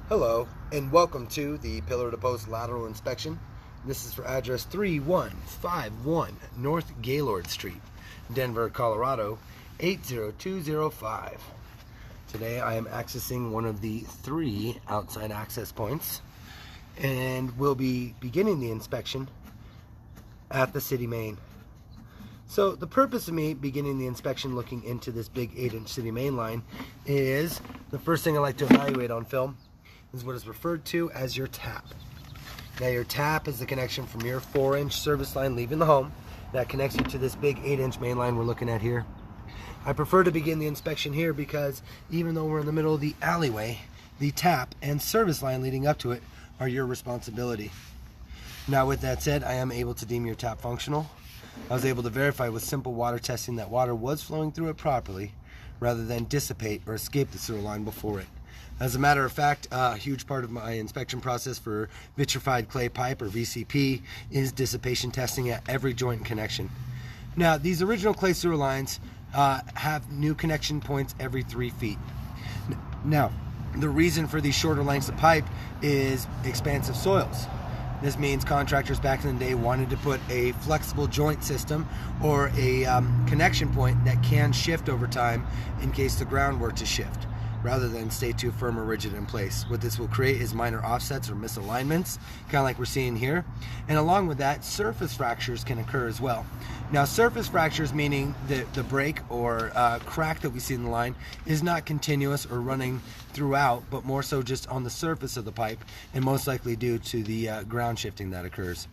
Hello, and welcome to the Pillar to Post Lateral Inspection. This is for address 3151 North Gaylord Street, Denver, Colorado, 80205. Today I am accessing one of the 3 outside access points, and we'll be beginning the inspection at the city main. So the purpose of me beginning the inspection looking into this big 8-inch city main line is the first thing I like to evaluate on film is what is referred to as your tap. Now your tap is the connection from your 4-inch service line leaving the home that connects you to this big 8-inch main line we're looking at here. I prefer to begin the inspection here because even though we're in the middle of the alleyway, the tap and service line leading up to it are your responsibility. Now with that said, I am able to deem your tap functional. I was able to verify with simple water testing that water was flowing through it properly rather than dissipate or escape the sewer line before it. As a matter of fact, a huge part of my inspection process for vitrified clay pipe, or VCP, is dissipation testing at every joint and connection. Now, these original clay sewer lines have new connection points every 3 feet. Now, the reason for these shorter lengths of pipe is expansive soils. This means contractors back in the day wanted to put a flexible joint system or a connection point that can shift over time in case the ground were to shift, rather than stay too firm or rigid in place. What this will create is minor offsets or misalignments, kind of like we're seeing here. And along with that, surface fractures can occur as well. Now, surface fractures meaning the break or crack that we see in the line is not continuous or running throughout, but more so just on the surface of the pipe, and most likely due to the ground shifting that occurs.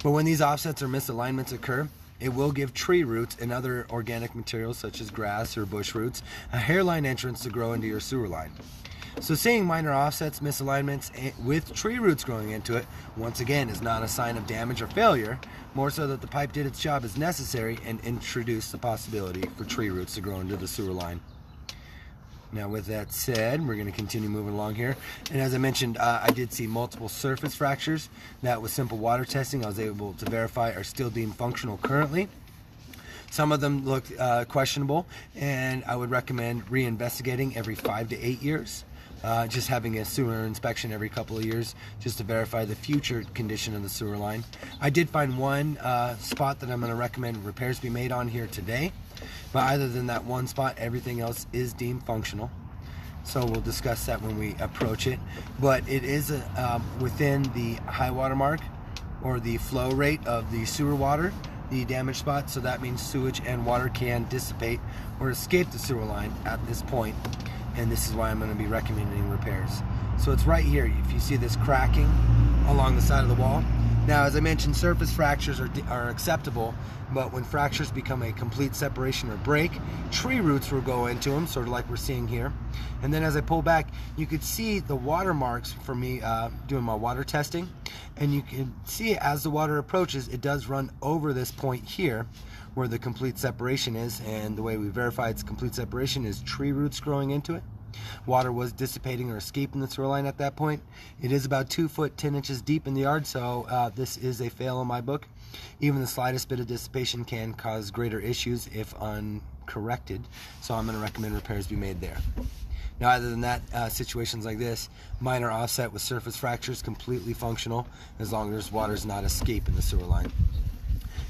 But when these offsets or misalignments occur, it will give tree roots and other organic materials such as grass or bush roots a hairline entrance to grow into your sewer line. So seeing minor offsets, misalignments with tree roots growing into it, once again, is not a sign of damage or failure, more so that the pipe did its job as necessary and introduced the possibility for tree roots to grow into the sewer line. Now with that said, we're going to continue moving along here. And as I mentioned, I did see multiple surface fractures that with simple water testing I was able to verify are still deemed functional currently. Some of them look questionable, and I would recommend re-investigating every 5 to 8 years. Just having a sewer inspection every couple of years just to verify the future condition of the sewer line. I did find one spot that I'm going to recommend repairs be made on here today. But other than that one spot, everything else is deemed functional. So we'll discuss that when we approach it. But it is within the high water mark or the flow rate of the sewer water, the damaged spot. So that means sewage and water can dissipate or escape the sewer line at this point. And this is why I'm going to be recommending repairs. So it's right here. If you see this cracking along the side of the wall. Now, as I mentioned, surface fractures are acceptable, but when fractures become a complete separation or break, tree roots will go into them, sort of like we're seeing here. And then as I pull back, you could see the water marks for me doing my water testing. And you can see as the water approaches, it does run over this point here where the complete separation is. And the way we verify its complete separation is tree roots growing into it. Water was dissipating or escaping the sewer line at that point. It is about 2 foot 10 inches deep in the yard, so this is a fail in my book. Even the slightest bit of dissipation can cause greater issues if uncorrected, so I'm going to recommend repairs be made there. Now, other than that, situations like this, minor offset with surface fractures, completely functional as long as water's not escaping the sewer line.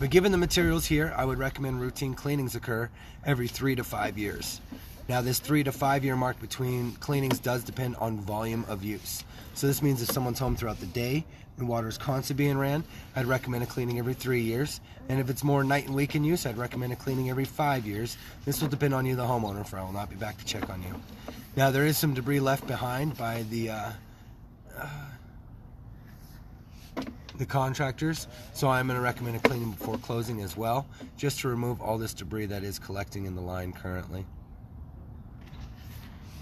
But given the materials here, I would recommend routine cleanings occur every 3 to 5 years. Now, this 3 to 5 year mark between cleanings does depend on volume of use. So this means if someone's home throughout the day and water is constantly being ran, I'd recommend a cleaning every 3 years. And if it's more night and weekend use, I'd recommend a cleaning every 5 years. This will depend on you, the homeowner, for I will not be back to check on you. Now, there is some debris left behind by the contractors, so I'm going to recommend a cleaning before closing as well, just to remove all this debris that is collecting in the line currently.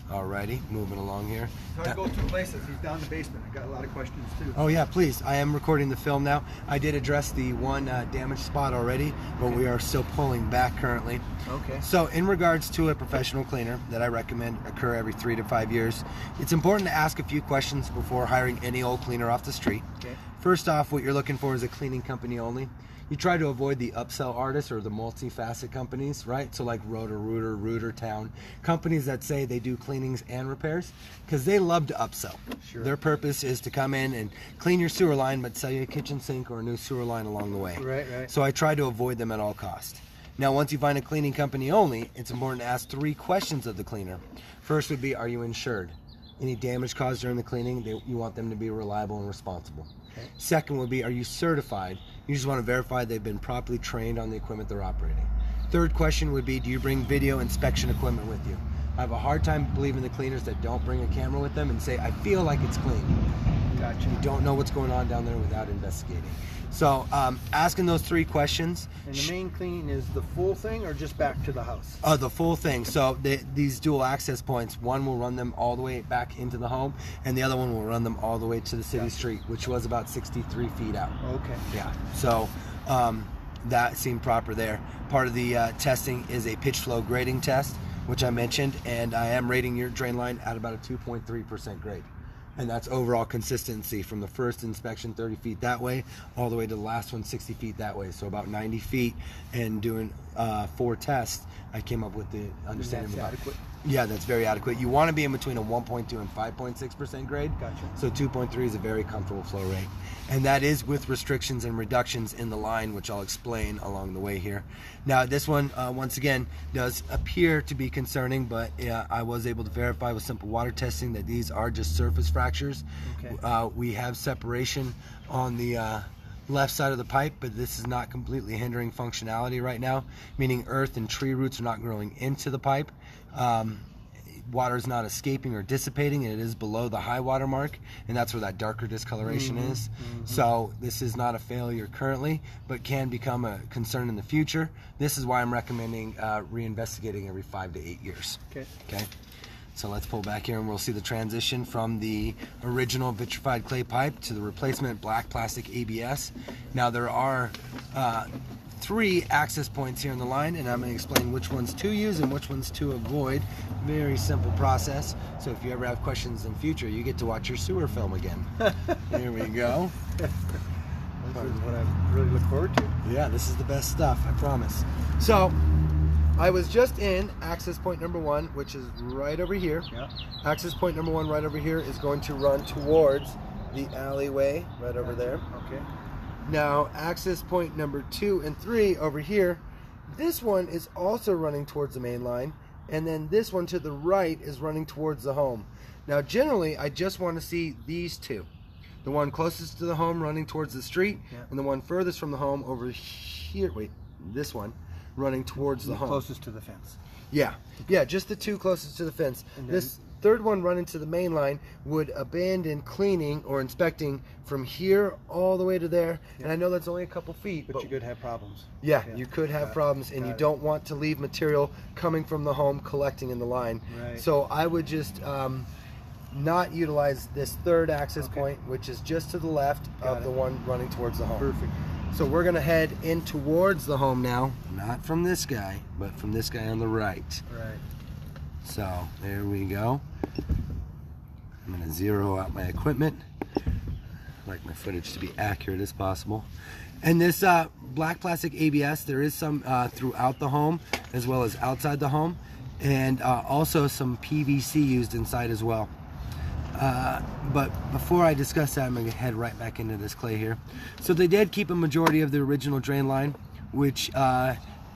Alrighty, moving along here. Try to go 2 places. He's down in the basement. I got a lot of questions too. Oh yeah, please. I am recording the film now. I did address the one damaged spot already, but we are still pulling back currently. Okay. So in regards to a professional cleaner that I recommend occur every 3 to 5 years, it's important to ask a few questions before hiring any old cleaner off the street. Okay. First off, what you're looking for is a cleaning company only. you try to avoid the upsell artists or the multi-facet companies, right? So like Roto-Rooter, Rooter Town, companies that say they do cleanings and repairs, because they love to upsell. Sure. Their purpose is to come in and clean your sewer line, but sell you a kitchen sink or a new sewer line along the way. Right. So I try to avoid them at all costs. Now, once you find a cleaning company only, it's important to ask 3 questions of the cleaner. First would be, are you insured? Any damage caused during the cleaning, you want them to be reliable and responsible. Okay. Second would be, are you certified? You just want to verify they've been properly trained on the equipment they're operating. Third question would be, do you bring video inspection equipment with you? I have a hard time believing the cleaners that don't bring a camera with them and say, I feel like it's clean. Gotcha. You don't know what's going on down there without investigating. So asking those 3 questions. And the main clean is the full thing or just back to the house? The full thing. So these dual access points, one will run them all the way back into the home, and the other one will run them all the way to the city street, which was about 63 feet out. Okay. Yeah. So that seemed proper there. Part of the testing is a pitch flow grading test, which I mentioned, and I am rating your drain line at about a 2.3% grade. And that's overall consistency from the first inspection 30 feet that way all the way to the last one 60 feet that way, so about 90 feet. And doing 4 tests, I came up with the understanding That's about adequate. Yeah, that's very adequate. You want to be in between a 1.2 and 5.6% grade. Gotcha. So 2.3 is a very comfortable flow rate, and that is with restrictions and reductions in the line, which I'll explain along the way here. Now this one once again does appear to be concerning, but I was able to verify with simple water testing that these are just surface fractures. Okay. We have separation on the left side of the pipe, but this is not completely hindering functionality right now, meaning earth and tree roots are not growing into the pipe. Water is not escaping or dissipating, and it is below the high water mark, and that's where that darker discoloration is. So this is not a failure currently, but can become a concern in the future. This is why I'm recommending reinvestigating every 5 to 8 years. Okay. So let's pull back here and we'll see the transition from the original vitrified clay pipe to the replacement black plastic ABS. Now there are 3 access points here in the line, and I'm going to explain which ones to use and which ones to avoid. Very simple process. So if you ever have questions in future, you get to watch your sewer film again. Here we go. This is what I really look forward to. Yeah, this is the best stuff, I promise. So I was just in access point number 1, which is right over here. Yeah. Access point number 1 right over here is going to run towards the alleyway right over there. Okay. Now access point number 2 and 3 over here, this one is also running towards the main line, and then this one to the right is running towards the home. Now generally I just want to see these 2. The one closest to the home running towards the street, and the one furthest from the home over here, wait, this one running towards the home. Closest to the fence. Yeah, just the 2 closest to the fence. This third one running to the main line would abandon cleaning or inspecting from here all the way to there. And I know that's only a couple feet, but you could have problems. Yeah, you could have problems, and you don't want to leave material coming from the home collecting in the line. Right. So I would just not utilize this 3rd access point, which is just to the left of the one running towards the home. Perfect. So we're going to head in towards the home now, not from this guy, but from this guy on the right. Right. So there we go. I'm going to zero out my equipment. I like my footage to be accurate as possible. And this black plastic ABS, there is some throughout the home as well as outside the home, and also some PVC used inside as well. But before I discuss that, I'm going to head right back into this clay here. So they did keep a majority of the original drain line, which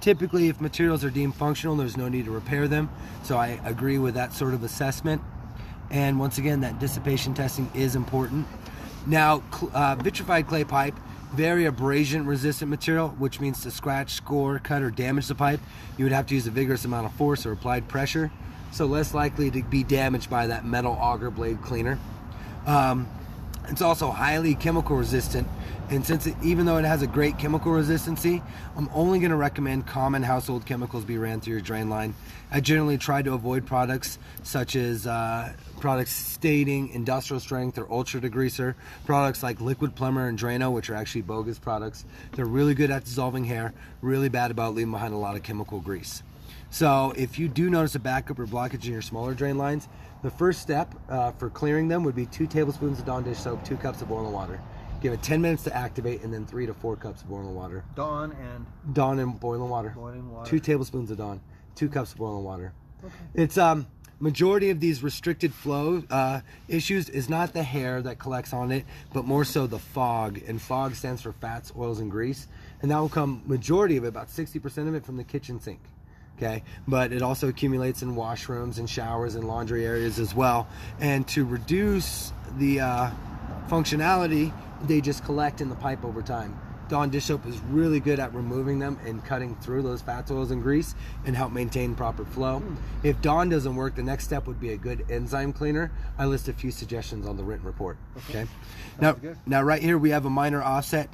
typically if materials are deemed functional, there's no need to repair them. So I agree with that sort of assessment. And once again, that dissipation testing is important. Now, vitrified clay pipe, very abrasion resistant material, which means to scratch, score, cut, or damage the pipe, you would have to use a vigorous amount of force or applied pressure. So less likely to be damaged by that metal auger blade cleaner. It's also highly chemical resistant, and since even though it has a great chemical resistancy, I'm only going to recommend common household chemicals be ran through your drain line. I generally try to avoid products such as products stating industrial strength or ultra degreaser, products like Liquid Plumber and Drano, which are actually bogus products. They're really good at dissolving hair, really bad about leaving behind a lot of chemical grease. So if you do notice a backup or blockage in your smaller drain lines, the first step for clearing them would be 2 tablespoons of Dawn dish soap, 2 cups of boiling water. Give it 10 minutes to activate, and then 3 to 4 cups of boiling water. Dawn and boiling water. 2 tablespoons of Dawn, 2 cups of boiling water. Okay. It's majority of these restricted flow issues is not the hair that collects on it, but more so the fog. And fog stands for fats, oils, and grease. And that will come, majority of it, about 60% of it, from the kitchen sink. Okay, but it also accumulates in washrooms and showers and laundry areas as well. And to reduce the functionality, they just collect in the pipe over time. Dawn dish soap is really good at removing them and cutting through those fats, oils, and grease and help maintain proper flow. If Dawn doesn't work, the next step would be a good enzyme cleaner. I list a few suggestions on the written report. Okay. Now right here we have a minor offset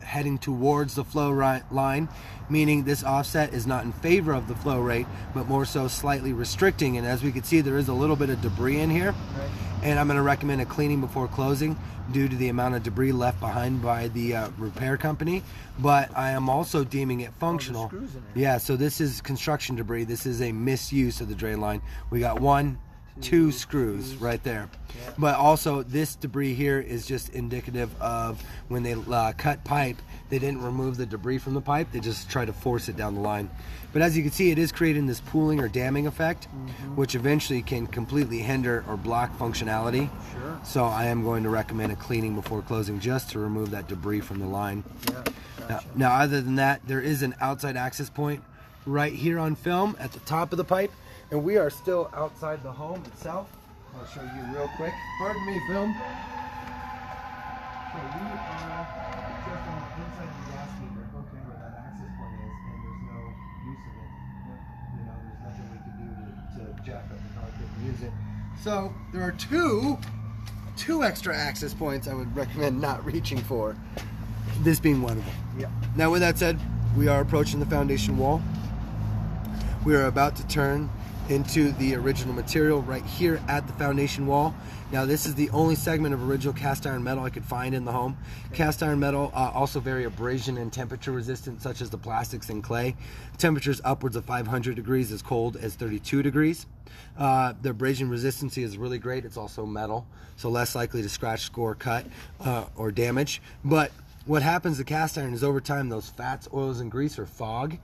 heading towards the flow line, meaning this offset is not in favor of the flow rate, but more so slightly restricting. And as we can see, there is a little bit of debris in here. Right. And I'm going to recommend a cleaning before closing due to the amount of debris left behind by the repair company. But I am also deeming it functional. Oh, the screws in there. Yeah, so this is construction debris. This is a misuse of the drain line. We got 1, 2 screws right there. Yeah. But also this debris here is just indicative of when they cut pipe, they didn't remove the debris from the pipe, they just try to force it down the line. But as you can see, it is creating this pooling or damming effect, which eventually can completely hinder or block functionality. Sure. So I am going to recommend a cleaning before closing just to remove that debris from the line. Yeah, gotcha. Now other than that, there is an outside access point right here on film at the top of the pipe. And we are still outside the home itself. I'll show you real quick. Pardon me, film. So we are just on inside the gas meter, okay, where that access point is, and there's no use of it. You know, there's nothing we can do to jack up the carpet and use it. So there are two extra access points I would recommend not reaching for. This being one of them. Yeah. Now with that said, we are approaching the foundation wall. We are about to turn into the original material right here at the foundation wall. Now this is the only segment of original cast iron metal I could find in the home. Cast iron metal also very abrasion and temperature resistant, such as the plastics and clay. Temperatures upwards of 500 degrees, as cold as 32 degrees. The abrasion resistance is really great. It's also metal, so less likely to scratch, score, cut, or damage. But what happens to cast iron is over time those fats, oils, and grease or fog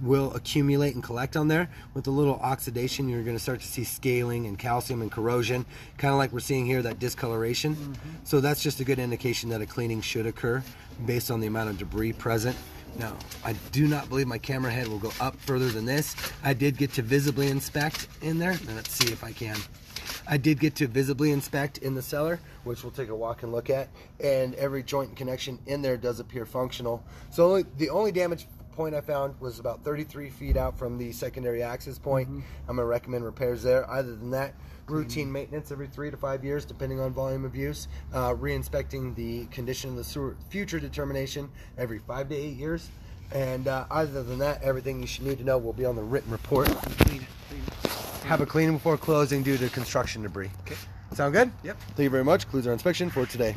will accumulate and collect on there. With a little oxidation, you're going to start to see scaling and calcium and corrosion, kind of like we're seeing here, that discoloration. So that's just a good indication that a cleaning should occur based on the amount of debris present. Now, I do not believe my camera head will go up further than this. I did get to visibly inspect in there. Now, let's see if I can. I did get to visibly inspect in the cellar, which we'll take a walk and look at, and every joint and connection in there does appear functional. So the only damage point I found was about 33 feet out from the secondary access point. I'm going to recommend repairs there. Other than that, routine maintenance every 3 to 5 years, depending on volume of use. Re-inspecting the condition of the sewer, future determination every 5 to 8 years. And other than that, everything you should need to know will be on the written report. Have a cleaning before closing due to construction debris. Okay. Sound good? Yep. Thank you very much. Concludes our inspection for today.